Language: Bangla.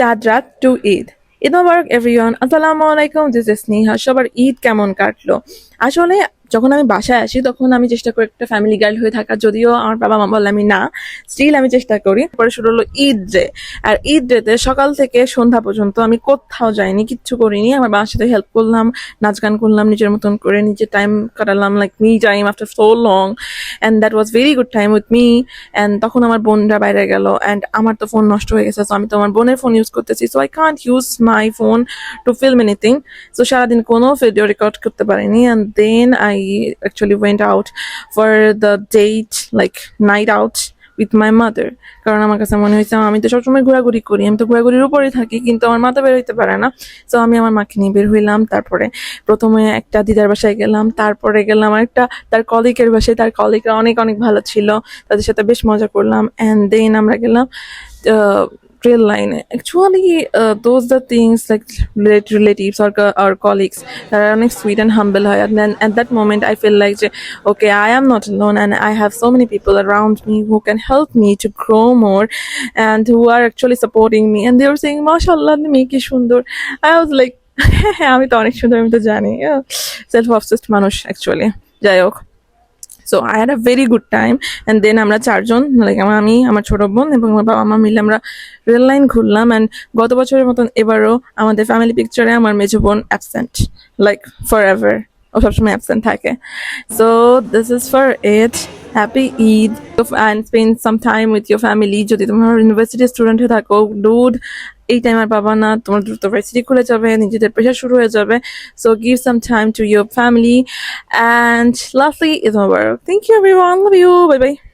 চাঁদ রাত টু ঈদ। ঈদ মোবারক এভরিওয়ান, আসসালামু আলাইকুম, দিস ইজ স্নেহা। সবার ঈদ কেমন কাটলো? আসলে যখন আমি বাসায় আসি তখন আমি চেষ্টা করি একটা ফ্যামিলি গার্ল হয়ে থাকার, যদিও আমার বাবা মা বলে আমি না, স্টিল আমি চেষ্টা করি। পরে শুরু হলো ঈদ ডে। আর ঈদ ডেতে সকাল থেকে সন্ধ্যা পর্যন্ত আমি কোথাও যাইনি, কিচ্ছু করিনি। আমার বাবার সাথে হেল্প করলাম, নাচ গান করলাম, নিজের মতন করে নিজে টাইম কাটালাম, like me time after so long, and that was very good time with me. And তখন আমার বোনরা বাইরে গেল, অ্যান্ড আমার তো ফোন নষ্ট হয়ে গেছে, সো আমি তো আমার বোনের ফোন ইউজ করতেছি, so I can't use my phone to film anything. So সারাদিন কোনো ভিডিও রেকর্ড করতে পারিনি। And then I actually went out for the date, like night out with my mother. কারণ আমার কাছে মনে হয়েছে আমি তো সবসময় ঘোরাঘুরি করি, আমি তো ঘোরাঘুরির উপরে থাকি, কিন্তু আমার মাথা বের হইতে পারে না। সো আমি আমার মাকে নিয়ে বের হইলাম। তারপরে প্রথমে একটা দিদার বাসায় গেলাম, তারপরে গেলাম একটা তার কলিগের বাসায়। তার কলিগরা অনেক অনেক ভালো ছিল, তাদের সাথে বেশ মজা করলাম। অ্যান্ড দেন আমরা গেলাম রেল লাইনে। Actually those the things like relatives or colleagues তারা অনেক সুইট অ্যান্ড হাম্বল হয়। And then at that moment I feel like যে okay, I am not alone and I have so many people around me who can help me to grow more and who are actually supporting me, and they were saying mashallah মেয়ে কি সুন্দর। I was like হ্যাঁ আমি তো অনেক সুন্দর, আমি তো জানি। সেলফ অবসেসড মানুষ অ্যাকচুয়ালি। যাই হোক, so I had a very good time. And then আমরা চারজন, লাইক আমি, আমার ছোট বোন এবং আমার বাবা মা মিলে আমরা রেল লাইন ঘুরলাম। অ্যান্ড গত বছরের মতন এবারও আমাদের ফ্যামিলি পিকচারে আমার মেজো বোন অ্যাবসেন্ট, লাইক ফর এভার, ও সবসময় অ্যাবসেন্ট থাকে। So this is for it. Happy Eid and spend some time with your family. যদি তোমার ইউনিভার্সিটি স্টুডেন্ট হয়ে থাকো, ডুড, এই টাইম আর পাবা না, তোমার দ্রুত ভার্সিটি খুলে যাবে, নিজেদের প্রেশার শুরু হয়ে যাবে। So give some time to your family, and lastly is over. Thank you everyone, love you, bye bye.